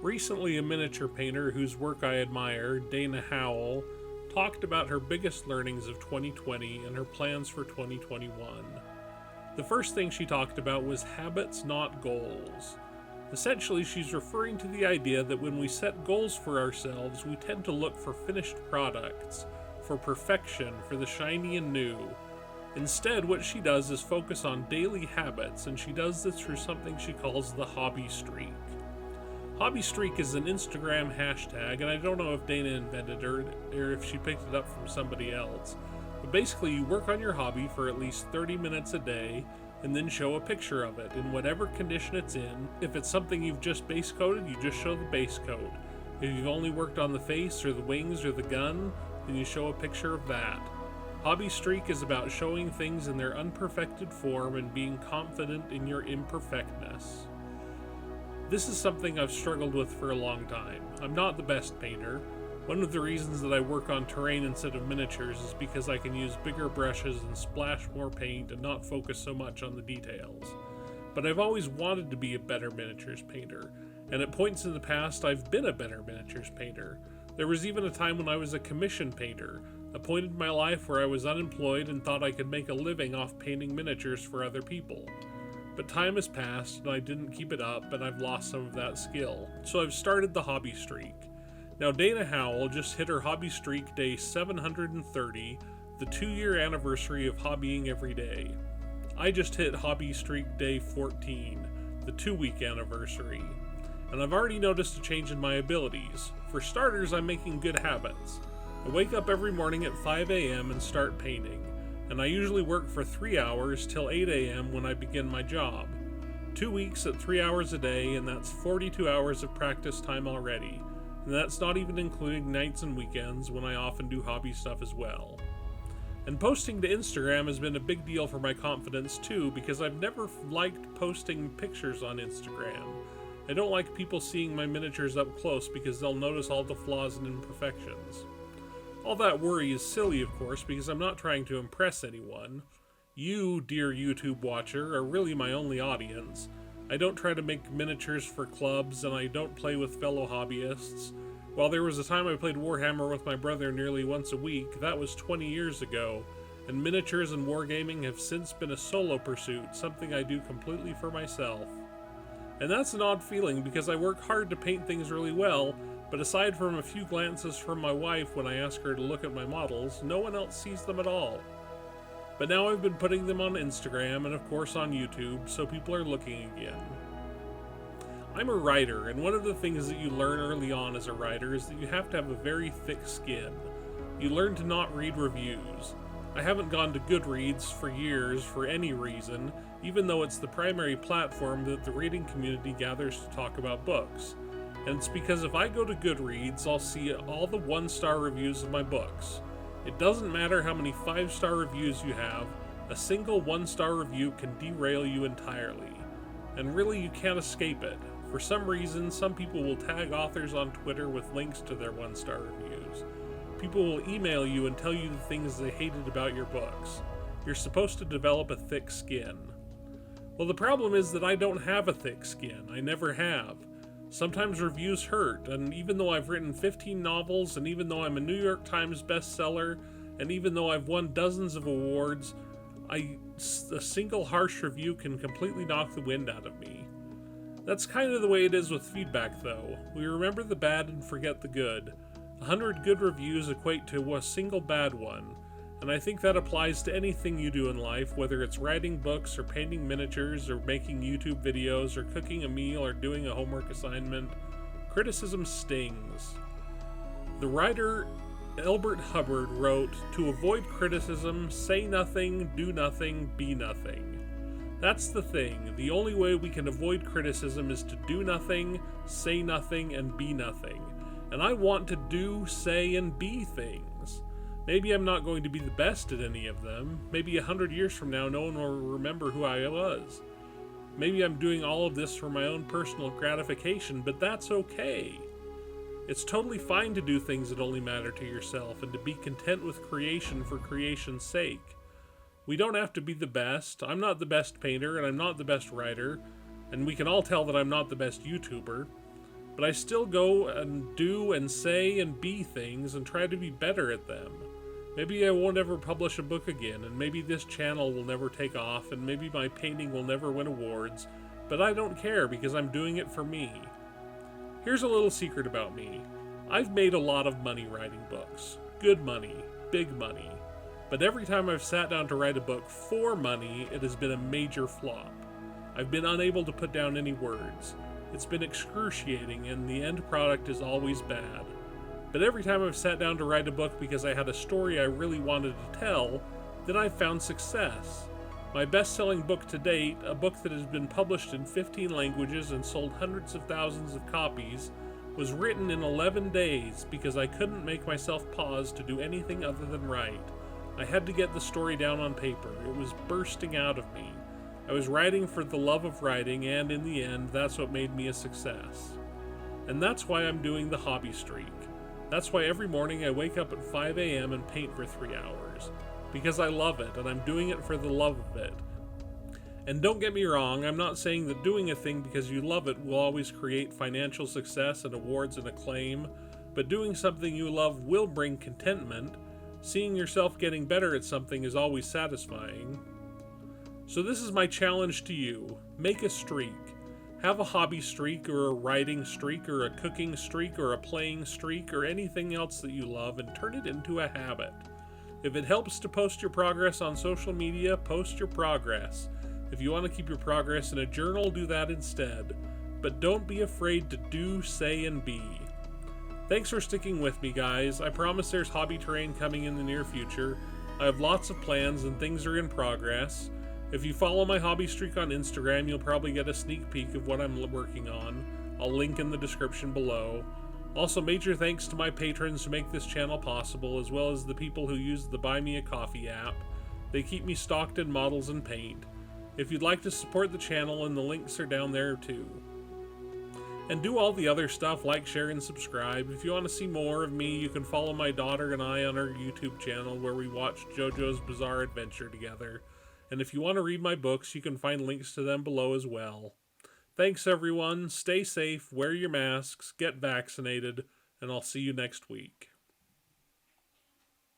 Recently, a miniature painter whose work I admire, Dana Howell, talked about her biggest learnings of 2020 and her plans for 2021. The first thing she talked about was habits, not goals. Essentially, she's referring to the idea that when we set goals for ourselves, we tend to look for finished products, for perfection, for the shiny and new. Instead, what she does is focus on daily habits, and she does this through something she calls the hobby streak. Hobby streak is an Instagram hashtag, and I don't know if Dana invented it or if she picked it up from somebody else. But basically, you work on your hobby for at least 30 minutes a day, and then show a picture of it in whatever condition it's in. If it's something you've just base coated, you just show the base coat. If you've only worked on the face or the wings or the gun, then you show a picture of that. Hobby streak is about showing things in their unperfected form and being confident in your imperfectness. This is something I've struggled with for a long time. I'm not the best painter. One of the reasons that I work on terrain instead of miniatures is because I can use bigger brushes and splash more paint and not focus so much on the details. But I've always wanted to be a better miniatures painter, and at points in the past I've been a better miniatures painter. There was even a time when I was a commission painter, a point in my life where I was unemployed and thought I could make a living off painting miniatures for other people. But time has passed and I didn't keep it up, and I've lost some of that skill. So I've started the hobby streak. Now, Dana Howell just hit her hobby streak day 730, the 2-year anniversary of hobbying every day. I just hit hobby streak day 14, the 2-week anniversary. And I've already noticed a change in my abilities. For starters, I'm making good habits. I wake up every morning at 5 a.m. and start painting, and I usually work for 3 hours till 8 a.m. when I begin my job. 2 weeks at 3 hours a day, and that's 42 hours of practice time already. And that's not even including nights and weekends when I often do hobby stuff as well. And posting to Instagram has been a big deal for my confidence too, because I've never liked posting pictures on Instagram. I don't like people seeing my miniatures up close because they'll notice all the flaws and imperfections. All that worry is silly, of course, because I'm not trying to impress anyone. You, dear YouTube watcher, are really my only audience. I don't try to make miniatures for clubs, and I don't play with fellow hobbyists. While there was a time I played Warhammer with my brother nearly once a week, that was 20 years ago, and miniatures and wargaming have since been a solo pursuit, something I do completely for myself. And that's an odd feeling because I work hard to paint things really well, but aside from a few glances from my wife when I ask her to look at my models, no one else sees them at all. But now I've been putting them on Instagram and of course on YouTube, so people are looking again. I'm a writer, and one of the things that you learn early on as a writer is that you have to have a very thick skin. You learn to not read reviews. I haven't gone to Goodreads for years for any reason, even though it's the primary platform that the reading community gathers to talk about books. And it's because if I go to Goodreads, I'll see all the 1-star reviews of my books. It doesn't matter how many 5-star reviews you have, a single 1-star review can derail you entirely. And really, you can't escape it. For some reason, some people will tag authors on Twitter with links to their 1-star reviews. People will email you and tell you the things they hated about your books. You're supposed to develop a thick skin. Well, the problem is that I don't have a thick skin. I never have. Sometimes reviews hurt, and even though I've written 15 novels, and even though I'm a New York Times bestseller, and even though I've won dozens of awards, a single harsh review can completely knock the wind out of me. That's kind of the way it is with feedback, though. We remember the bad and forget the good. 100 good reviews equate to a single bad one, and I think that applies to anything you do in life, whether it's writing books or painting miniatures or making YouTube videos or cooking a meal or doing a homework assignment. Criticism stings. The writer Elbert Hubbard wrote, "To avoid criticism, say nothing, do nothing, be nothing." That's the thing. The only way we can avoid criticism is to do nothing, say nothing, and be nothing. And I want to do, say, and be things. Maybe I'm not going to be the best at any of them. Maybe 100 years from now, no one will remember who I was. Maybe I'm doing all of this for my own personal gratification, but that's okay. It's totally fine to do things that only matter to yourself and to be content with creation for creation's sake. We don't have to be the best. I'm not the best painter, and I'm not the best writer, and we can all tell that I'm not the best YouTuber. but I still go and do and say and be things and try to be better at them. Maybe I won't ever publish a book again, and maybe this channel will never take off, and maybe my painting will never win awards, but I don't care because I'm doing it for me. Here's a little secret about me. I've made a lot of money writing books. Good money. Big money. But every time I've sat down to write a book for money, it has been a major flop. I've been unable to put down any words. It's been excruciating, and the end product is always bad. But every time I've sat down to write a book because I had a story I really wanted to tell, then I've found success. My best-selling book to date, a book that has been published in 15 languages and sold hundreds of thousands of copies, was written in 11 days because I couldn't make myself pause to do anything other than write. I had to get the story down on paper. It was bursting out of me. I was writing for the love of writing, and in the end, that's what made me a success. And that's why I'm doing the hobby streak. That's why every morning I wake up at 5 a.m. and paint for 3 hours. Because I love it, and I'm doing it for the love of it. And don't get me wrong, I'm not saying that doing a thing because you love it will always create financial success and awards and acclaim, but doing something you love will bring contentment. Seeing yourself getting better at something is always satisfying. So this is my challenge to you. Make a streak. Have a hobby streak, or a writing streak, or a cooking streak, or a playing streak, or anything else that you love, and turn it into a habit. If it helps to post your progress on social media, post your progress. If you want to keep your progress in a journal, do that instead. But don't be afraid to do, say, and be. Thanks for sticking with me, guys. I promise there's hobby terrain coming in the near future. I have lots of plans and things are in progress. If you follow my hobby streak on Instagram, you'll probably get a sneak peek of what I'm working on. I'll link in the description below. Also, major thanks to my patrons who make this channel possible, as well as the people who use the Buy Me a Coffee app. They keep me stocked in models and paint. If you'd like to support the channel, and the links are down there too. And do all the other stuff, like, share, and subscribe. If you want to see more of me, you can follow my daughter and I on our YouTube channel, where we watch JoJo's Bizarre Adventure together. And if you want to read my books, you can find links to them below as well. Thanks everyone, stay safe, wear your masks, get vaccinated, and I'll see you next week.